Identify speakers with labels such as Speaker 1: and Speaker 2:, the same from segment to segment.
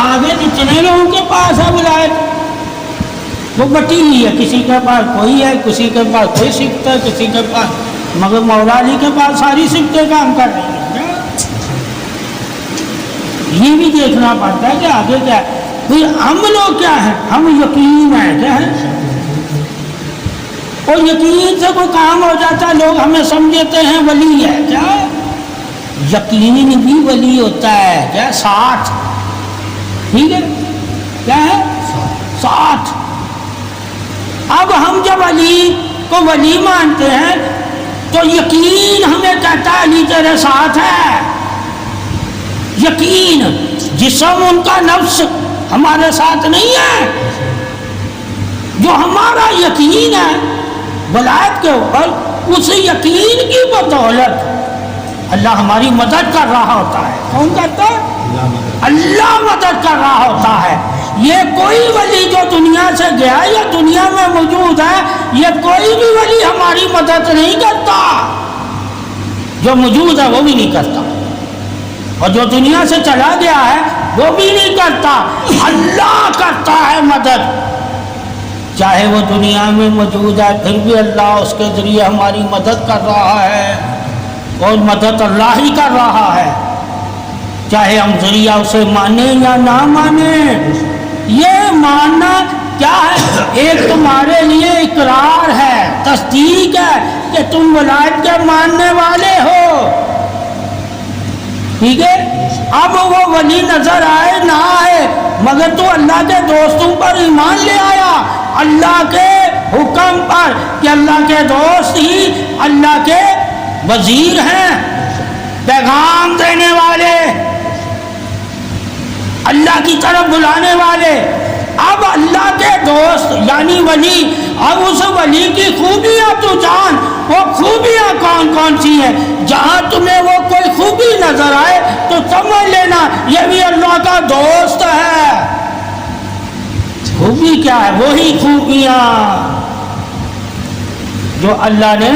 Speaker 1: آگے جتنے لوگوں کے پاس ہے ولایت وہ بٹی ہوئی ہے، کسی کے پاس کوئی ہے، کسی کے پاس کوئی صفت ہے، کسی کے پاس، مگر مولا علی کے پاس ساری صفتیں کام کر رہی ہیں۔ یہ بھی دیکھنا پڑتا ہے کہ آگے کیا ہے۔ پھر ہم لوگ کیا ہیں، ہم یقین ہے کیا ہے، اور یقین سے کوئی کام ہو جاتا ہے، لوگ ہمیں سمجھتے ہیں ولی ہے، کیا یقین بھی ولی ہوتا ہے، کیا ساتھ، ٹھیک ہے، کیا ہے ساتھ۔ اب ہم جب علی کو ولی مانتے ہیں تو یقین ہمیں کہتا ہے علی تیرے ساتھ ہے، یقین، جسم ان کا نفس ہمارے ساتھ نہیں ہے، جو ہمارا یقین ہے ولایت کے اوپر، اس یقین کی بدولت اللہ ہماری مدد کر رہا ہوتا ہے۔ کون کرتا ہے؟ اللہ مدد کر رہا ہوتا ہے۔ یہ کوئی ولی جو دنیا سے گیا یا دنیا میں موجود ہے، یہ کوئی بھی ولی ہماری مدد نہیں کرتا، جو موجود ہے وہ بھی نہیں کرتا، اور جو دنیا سے چلا گیا ہے وہ بھی نہیں کرتا، اللہ کرتا ہے مدد، چاہے وہ دنیا میں موجود ہے پھر بھی اللہ اس کے ذریعے ہماری مدد کر رہا ہے، اور مدد اللہ ہی کر رہا ہے، چاہے ہم ذریعہ اسے مانیں یا نہ مانیں۔ یہ ماننا کیا ہے؟ ایک تمہارے لیے اقرار ہے، تصدیق ہے کہ تم ولایت کے ماننے والے ہو، ٹھیک ہے۔ اب وہ ولی نظر آئے نہ آئے، مگر تو اللہ کے دوستوں پر ایمان لے آیا، اللہ کے حکم پر، کہ اللہ کے دوست ہی اللہ کے وزیر ہیں، پیغام دینے والے، اللہ کی طرف بلانے والے۔ اب اللہ کے دوست یعنی ولی، اب اس ولی کی خوبیاں تو جان، وہ خوبیاں کون کون سی ہیں، جہاں تمہیں وہ کوئی خوبی نظر آئے تو سمجھ لینا یہ بھی اللہ کا دوست ہے۔ خوبی کیا ہے؟ وہی خوبیاں جو اللہ نے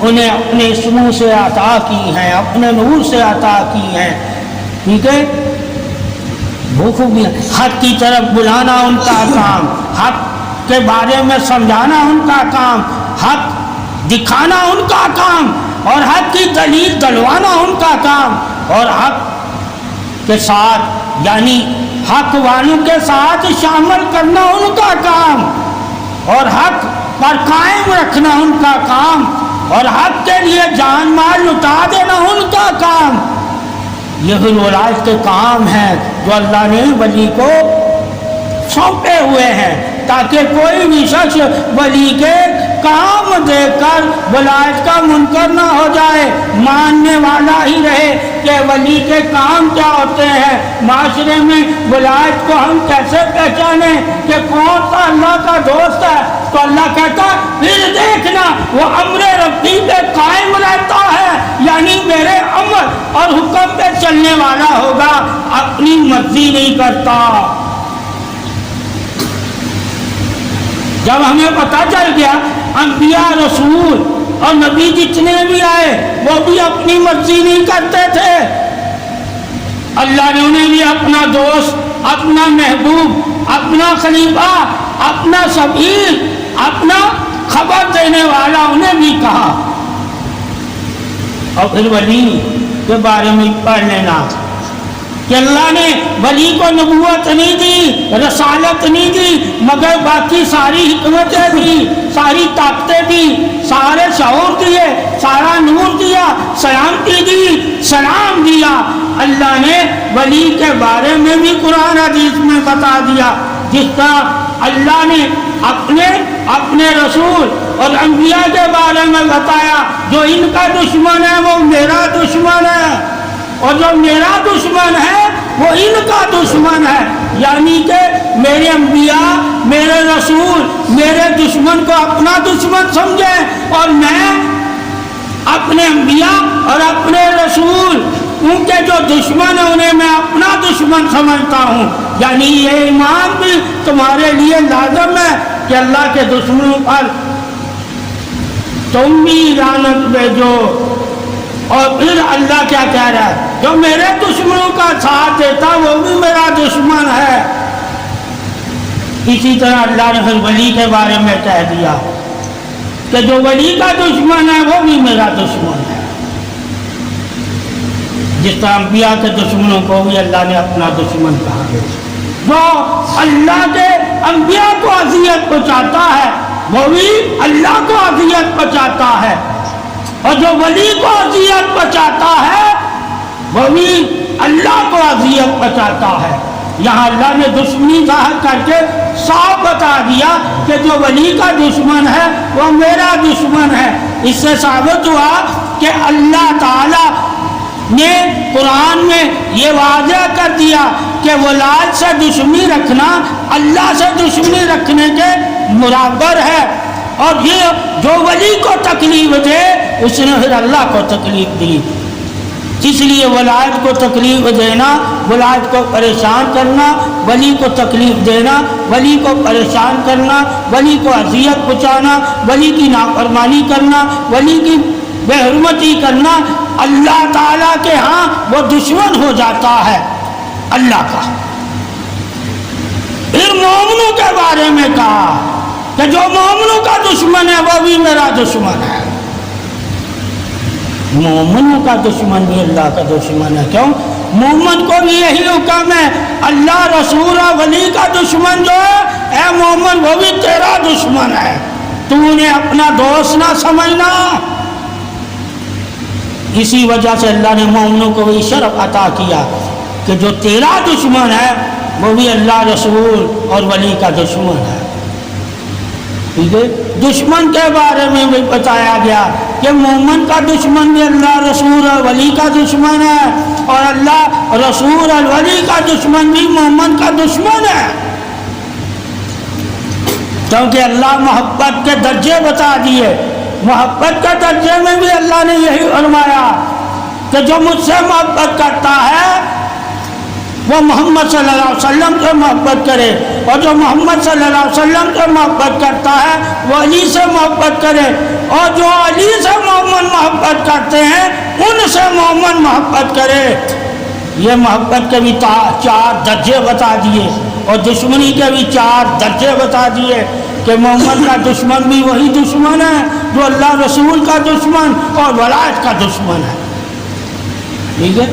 Speaker 1: انہیں اپنے اسموں سے عطا کی ہیں، اپنے نور سے عطا کی ہیں، ٹھیک ہے۔ وہ خوبیاں، حق کی طرف بلانا ان کا کام، حق کے بارے میں سمجھانا ان کا کام، حق دکھانا ان کا کام، اور حق کی دلیل دلوانا ان کا کام، اور حق کے ساتھ یعنی حق والوں کے ساتھ شامل کرنا ان کا کام، اور حق پر قائم رکھنا ان کا کام، اور حق کے لیے جان مال لٹا دینا ان کا کام۔ یہ ولایت کے کام ہیں جو اللہ نے ولی کو سونپے ہوئے ہیں، تاکہ کوئی بھی شخص ولی کے کام دیکھ کر ولایت کا منکر نہ ہو جائے، ماننے والا ہی رہے کہ ولی کے کام کیا ہوتے ہیں۔ معاشرے میں ولایت کو ہم کیسے پہچانیں کہ کون سا اللہ کا دوست ہے؟ تو اللہ کہتا پھر دیکھنا وہ امر ربی پہ قائم رہتا ہے، یعنی میرے امر اور حکم پہ چلنے والا ہوگا، اپنی مرضی نہیں کرتا۔ جب ہمیں پتہ چل گیا انبیاء رسول اور نبی جتنے بھی آئے وہ بھی اپنی مرضی نہیں کرتے تھے، اللہ نے انہیں بھی اپنا دوست، اپنا محبوب، اپنا خلیفہ، اپنا شفیع، اپنا خبر دینے والا انہیں بھی کہا۔ اور پھر ولی کے بارے میں پڑھ لینا کہ اللہ نے ولی کو نبوت نہیں دی، رسالت نہیں دی، مگر باقی ساری حکمتیں دی، ساری طاقتیں دی، سارے شعور دیے، سارا نور دیا، سلامتی دی، سلام دیا۔ اللہ نے ولی کے بارے میں بھی قرآن حدیث میں بتا دیا، جس طرح اللہ نے اپنے رسول اور انبیاء کے بارے میں بتایا، جو ان کا دشمن ہے وہ میرا دشمن ہے، اور جو میرا دشمن ہے وہ ان کا دشمن ہے، یعنی کہ میرے انبیاء، میرے رسول میرے دشمن کو اپنا دشمن سمجھیں، اور میں اپنے انبیاء اور اپنے رسول ان کے جو دشمن ہیں انہیں میں اپنا دشمن سمجھتا ہوں۔ یعنی یہ ایمان بھی تمہارے لیے لازم ہے کہ اللہ کے دشمنوں پر تم بھی لعنت بھیجو۔ اور پھر اللہ کیا کہہ رہا ہے؟ جو میرے دشمنوں کا ساتھ دیتا وہ بھی میرا دشمن اسی طرح اللہ نے پھر ولی کے بارے میں کہہ دیا کہ جو ولی کا دشمن ہے وہ بھی میرا دشمن ہے. جس طرح انبیاء کے دشمنوں کو بھی اللہ نے اپنا دشمن کہا. جو اللہ کے انبیاء کو اذیت پہنچاتا ہے وہ بھی اللہ کو اذیت پہنچاتا ہے، اور جو ولی کو اذیت پہنچاتا ہے وہ بھی اللہ کو اذیت پہنچاتا ہے. یہاں اللہ نے دشمنی ظاہر کر کے صاف بتا دیا کہ جو ولی کا دشمن ہے وہ میرا دشمن ہے. اس سے ثابت ہوا کہ اللہ تعالی نے قرآن میں یہ واضح کر دیا کہ ولاد سے دشمنی رکھنا اللہ سے دشمنی رکھنے کے برابر ہے، اور یہ جو ولی کو تکلیف دے اس نے پھر اللہ کو تکلیف دی. اس لیے ولاد کو تکلیف دینا، ولاد کو پریشان کرنا، ولی کو تکلیف دینا، ولی کو پریشان کرنا، ولی کو اذیت پہنچانا، ولی کی نافرمانی کرنا، ولی کی بے حرمتی کرنا، اللہ تعالیٰ کے ہاں وہ دشمن ہو جاتا ہے اللہ کا. پھر مومنوں کے بارے میں کہا کہ جو مومنوں کا دشمن ہے وہ بھی میرا دشمن ہے. مومنوں کا دشمن بھی اللہ کا دشمن ہے. کیوں؟ مومن کو بھی یہی حکم ہے، اللہ رسول اور ولی کا دشمن جو ہے اے مومن وہ بھی تیرا دشمن ہے، تو انہیں اپنا دوست نہ سمجھنا. اسی وجہ سے اللہ نے مومنوں کو بھی شرف عطا کیا کہ جو تیرا دشمن ہے وہ بھی اللہ رسول اور ولی کا دشمن ہے. ٹھیک ہے، دشمن کے بارے میں بھی بتایا گیا کہ مومن کا دشمن بھی اللہ رسول اور ولی کا دشمن ہے، اور اللہ رسول اور ولی کا دشمن بھی مومن کا دشمن ہے. کیونکہ اللہ محبت کے درجے بتا دیے. محبت کے درجے میں بھی اللہ نے یہی فرمایا کہ جو مجھ سے محبت کرتا ہے وہ محمد صلی اللہ علیہ وسلم سے محبت کرے، اور جو محمد صلی اللہ علیہ وسلم سے محبت کرتا ہے وہ علی سے محبت کرے، اور جو علی سے مومن محبت کرتے ہیں ان سے مومن محبت کرے. یہ محبت کے بھی 4 درجے بتا دیے، اور دشمنی کے بھی 4 درجے بتا دیے کہ مومن کا دشمن بھی وہی دشمن ہے جو اللہ رسول کا دشمن اور ولایت کا دشمن ہے. ٹھیک ہے،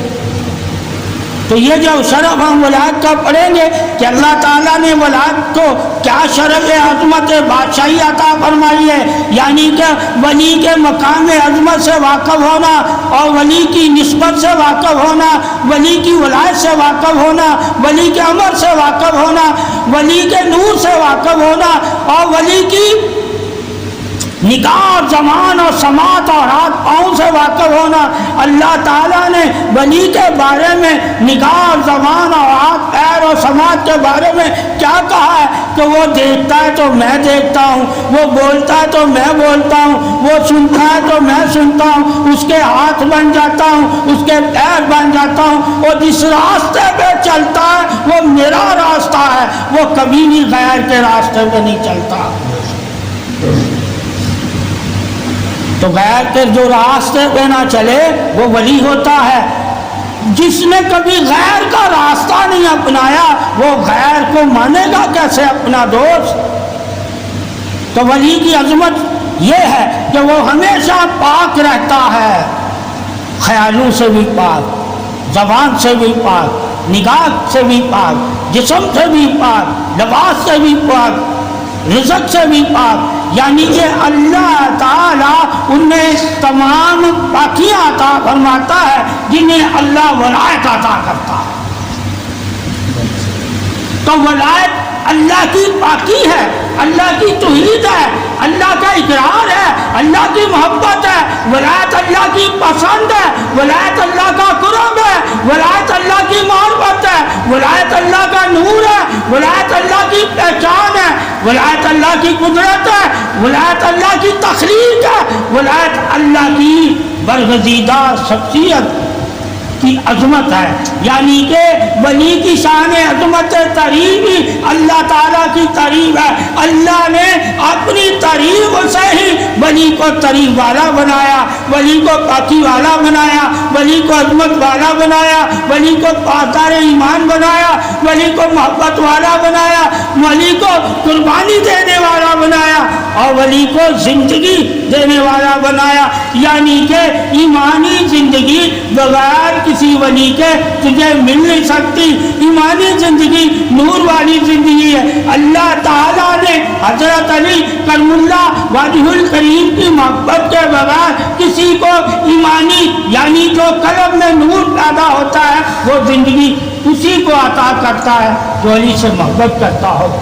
Speaker 1: تو یہ جو شرف ہم ولایت کا پڑھیں گے کہ اللہ تعالیٰ نے ولایت کو کیا شرف عظمت بادشاہی عطا فرمائی ہے، یعنی کہ ولی کے مقام عظمت سے واقف ہونا، اور ولی کی نسبت سے واقف ہونا، ولی کی ولایت سے واقف ہونا، ولی کے امر سے واقف ہونا، ولی کے نور سے واقف ہونا، اور ولی کی نگاہ اور زمان اور سماعت اور ہاتھ پاؤں سے واقف ہونا. اللہ تعالیٰ نے ولی کے بارے میں نگاہ اور زمان اور ہاتھ پیر اور سماعت کے بارے میں کیا کہا ہے کہ وہ دیکھتا ہے تو میں دیکھتا ہوں، وہ بولتا ہے تو میں بولتا ہوں، وہ سنتا ہے تو میں سنتا ہوں، اس کے ہاتھ بن جاتا ہوں، اس کے پیر بن جاتا ہوں، اور جس راستے پہ چلتا ہے وہ میرا راستہ ہے، وہ کبھی بھی غیر کے راستے پہ نہیں چلتا. تو غیر کے جو راستے پہ نہ چلے وہ ولی ہوتا ہے. جس نے کبھی غیر کا راستہ نہیں اپنایا وہ غیر کو مانے گا کیسے اپنا دوست؟ تو ولی کی عظمت یہ ہے کہ وہ ہمیشہ پاک رہتا ہے، خیالوں سے بھی پاک، زبان سے بھی پاک، نگاہ سے بھی پاک، جسم سے بھی پاک، لباس سے بھی پاک، رزق سے بھی پاک. یعنی کہ اللہ تعالیٰ انہیں تمام پاکیاں عطا فرماتا ہے جنہیں اللہ ولایت عطا کرتا ہے. تو ولایت اللہ کی پاکی ہے، اللہ کی توحید ہے، اللہ کا اقرار ہے، اللہ کی محبت ہے. ولایت اللہ کی پسند ہے، ولایت اللہ کا قرب ہے، ولایت اللہ کی محبت ہے، ولایت اللہ کا نور ہے، ولایت اللہ کی پہچان ہے، ولایت اللہ کی قدرت ہے، ولایت اللہ کی تخلیق ہے، ولایت اللہ کی برگزیدہ شخصیت کی عظمت ہے، یعنی کہ ولی کی شان عظمت تعریف ہی اللہ تعالیٰ کی تعریف ہے۔ اللہ نے اپنی تعریف سے ہی ولی کو تعریف والا بنایا، ولی کو پاکی والا بنایا، ولی کو عظمت والا بنایا، ولی کو پاسدار ایمان بنایا، ولی کو محبت والا بنایا، ولی کو قربانی دینے والا بنایا، اور ولی کو زندگی دینے والا بنایا۔ یعنی کہ ایمانی زندگی بغیر کسی ولی کے تجھے مل نہیں سکتی، ایمانی زندگی نور والی زندگی ہے۔ اللہ تعالیٰ نے حضرت علی کرم اللہ وجہ الکریم کی محبت کے بغیر کسی کو ایمانی یعنی جو قلب میں نور پیدا ہوتا ہے وہ زندگی اسی کو عطا کرتا ہے جو علی سے محبت کرتا ہو۔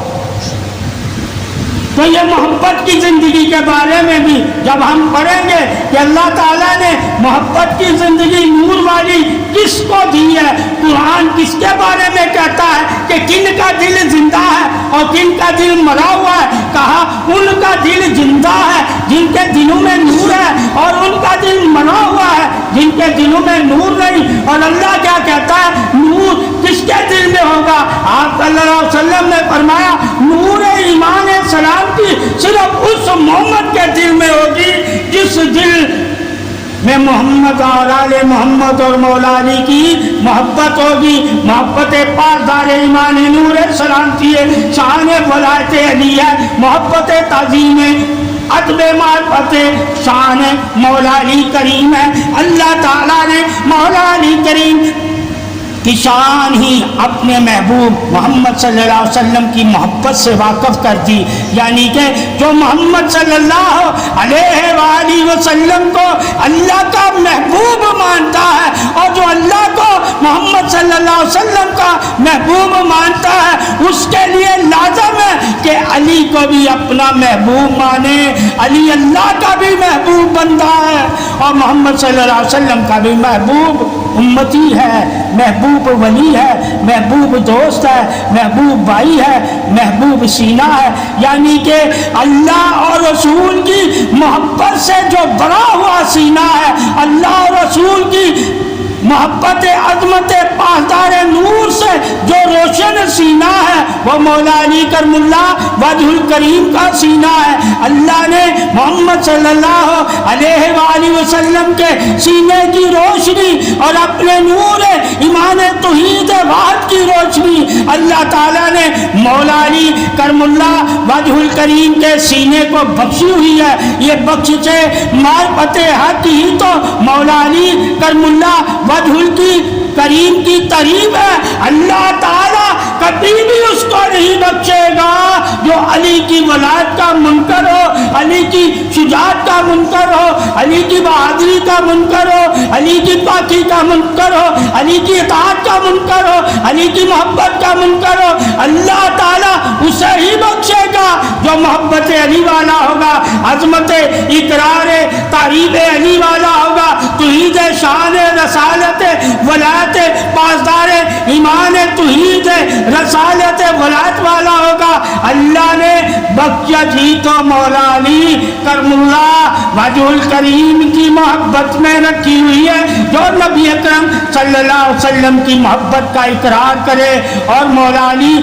Speaker 1: تو یہ محبت کی زندگی کے بارے میں بھی جب ہم پڑھیں گے کہ اللہ تعالیٰ نے محبت کی زندگی نور والی کس کو دی ہے، قرآن کس کے بارے میں کہتا ہے کہ کن کا دل زندہ ہے اور کن کا دل مرا ہوا ہے، کہا ان کا دل زندہ ہے جن کے دلوں میں نور ہے، اور ان کا دل مرا ہوا ہے جن کے دلوں میں نور نہیں۔ اور اللہ کیا کہتا ہے، نور کس کے دل میں ہوگا؟ آپ صلی اللہ علیہ وسلم نے فرمایا نور ایمان سلام کی صرف اس محمد کے دل میں ہوگی جس دل میں محمد اور آل محمد اور مولا علی کی محبت ہوگی۔ محبت پاسدار ایمان نور سلامتی ہے، شان ولایت علی ہے، محبت تعظیم ہے، ادب معرفت شان مولا علی کریم ہے۔ اللہ تعالیٰ نے مولا علی کریم کی شان ہی اپنے محبوب محمد صلی اللہ علیہ وسلم کی محبت سے واقف کر دی، یعنی کہ جو محمد صلی اللہ علیہ وآلہ وسلم کو اللہ کا محبوب مانتا ہے اور جو اللہ کو محمد صلی اللہ علیہ وسلم کا محبوب مانتا ہے اس کے لیے لازم ہے کہ علی کو بھی اپنا محبوب مانے۔ علی اللہ کا بھی محبوب بندہ ہے اور محمد صلی اللہ علیہ وسلم کا بھی محبوب امتی ہے، محبوب ولی ہے، محبوب دوست ہے، محبوب بھائی ہے، محبوب سینہ ہے۔ یعنی کہ اللہ اور رسول کی محبت سے جو بڑا ہوا سینہ ہے، اللہ اور رسول کی محبت عظمت پاسدار نور سے جو روشن سینہ ہے وہ مولا علی کرم اللہ وجہ الکریم کا سینہ ہے۔ اللہ نے محمد صلی اللہ علیہ وآلہ وسلم کے سینے کی روشنی اور اپنے نور ایمان توحید وحدت کی روشنی اللہ تعالیٰ نے مولا علی کرم اللہ وجہ الکریم کے سینے کو بخشی ہوئی ہے۔ یہ بخش سے معرفت حق ہی تو مولا علی کرم اللہ وجہ کریم کی تعریف ہے۔ اللہ تعالیٰ کبھی بھی اس کو نہیں بخشے گا جو علی کی ولایت کا منکر ہو، علی کی شجاعت کا منکر ہو، علی کی بہادری کا منکر ہو، علی کی پاکی کا منکر ہو، علی کی اطاعت کا منکر ہو، علی کی محبت کا منکر ہو۔ اللہ تعالیٰ اسے ہی بخشے گا جو محبت علی والا ہوگا، عظمت اقرار تعریف علی والا ہوگا، توحید شان رسالت ولایت پاسدار ایمان توحید رسالت ولایت والا ہوگا۔ اللہ نے بخشت ہی تو مولا علی کرم اللہ وجہ الکریم کی محبت میں رکھی ہوئی ہے۔ جو نبی اکرم صلی اللہ علیہ وسلم کی محبت کا اقرار کرے اور مولا علی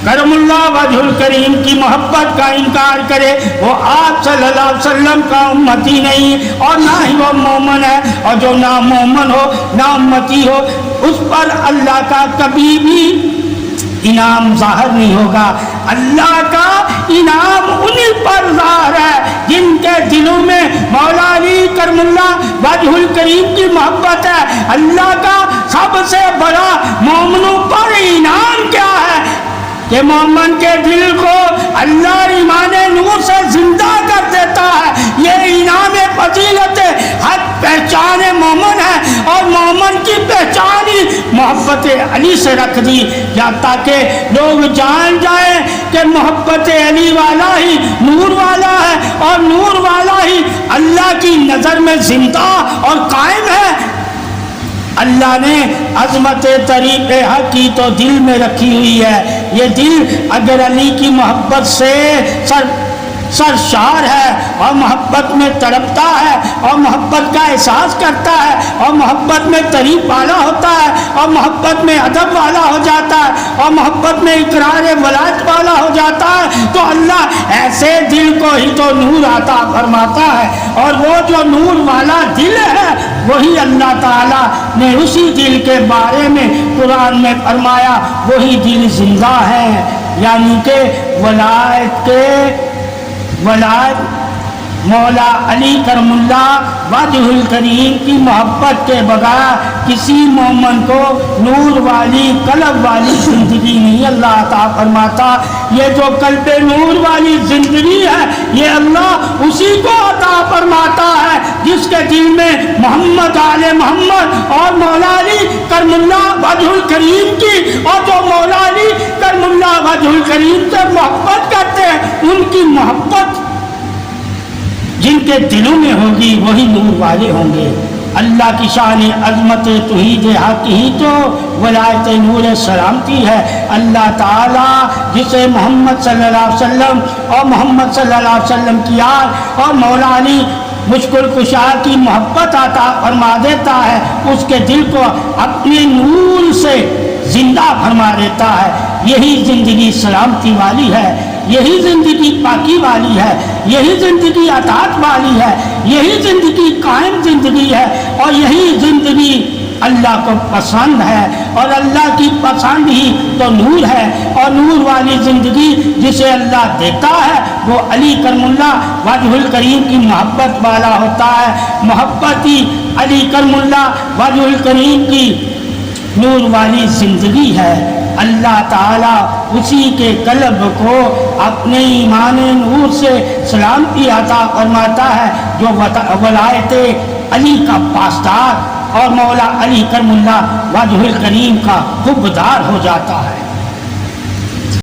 Speaker 1: کرم اللہ وجہ الکریم کی محبت کا انکار کرے وہ آپ صلی اللہ علیہ وسلم کا امتی نہیں اور نہ ہی وہ مومن ہے، اور جو نہ مومن ہو نہ امتی ہو اس پر اللہ کا کبھی بھی انعام ظاہر نہیں ہوگا۔ اللہ کا انعام انہی پر ظاہر ہے جن کے دلوں میں مولا علی کرم اللہ وجہ الکریم کی محبت ہے۔ اللہ کا سب سے بڑا مومنوں پر انعام کیا ہے کہ مومن کے دل کو اللہ ایمان نور سے زندہ کر دیتا ہے۔ یہ انعام فضیلت حق پہچان مومن ہے، اور مومن کی پہچان ہی محبت علی سے رکھ دی یا تاکہ لوگ جان جائیں کہ محبت علی والا ہی نور والا ہے اور نور والا ہی اللہ کی نظر میں زندہ اور قائم ہے۔ اللہ نے عظمت طریق حق کی تو دل میں رکھی ہوئی ہے۔ یہ دل اگر علی کی محبت سے سرشار ہے اور محبت میں تڑپتا ہے اور محبت کا احساس کرتا ہے اور محبت میں طریق والا ہوتا ہے اور محبت میں ادب والا ہو جاتا ہے اور محبت میں اقرار ولایت والا ہو جاتا ہے، تو اللہ ایسے دل کو ہی تو نور عطا فرماتا ہے، اور وہ جو نور والا دل ہے وہی اللہ تعالیٰ نے اسی دل کے بارے میں قرآن میں فرمایا وہی دل زندہ ہے، یعنی کہ ولایت مولا علی کرم اللہ وجہ الکریم کی محبت کے بغیر کسی مومن کو نور والی قلب والی زندگی نہیں اللہ عطا فرماتا۔ یہ جو قلب نور والی زندگی ہے یہ اللہ اسی کو عطا فرماتا ہے جس کے دل میں محمد آل محمد اور مولا علی کرم اللہ وجہ الکریم کی، اور جو مولا علی کرم اللہ وجہ الکریم سے محبت کرتے ہیں ان کی محبت جن کے دلوں میں ہوگی وہی نور والے ہوں گے۔ اللہ کی شان عظمت توحید حق ہی تو ولایت نور سلامتی ہے۔ اللہ تعالیٰ جسے محمد صلی اللہ علیہ وسلم اور محمد صلی اللہ علیہ وسلم کی یاد اور مولا علی مشکل کشا کی محبت عطا فرما دیتا ہے، اس کے دل کو اپنے نور سے زندہ فرما دیتا ہے۔ یہی زندگی سلامتی والی ہے، یہی زندگی پاکی والی ہے، یہی زندگی اطاعت والی ہے، یہی زندگی قائم زندگی ہے، اور یہی زندگی اللہ کو پسند ہے، اور اللہ کی پسند ہی تو نور ہے، اور نور والی زندگی جسے اللہ دیتا ہے وہ علی کرم اللہ وجہ الکریم کی محبت والا ہوتا ہے۔ محبت ہی علی کرم اللہ وجہ الکریم کی نور والی زندگی ہے۔ اللہ تعالیٰ اسی کے قلب کو اپنے ایمان نور سے سلامتی عطا فرماتا ہے جو ولایت علی کا پاسدار اور مولا علی کرم اللہ وجہ الکریم کا حبدار ہو جاتا ہے۔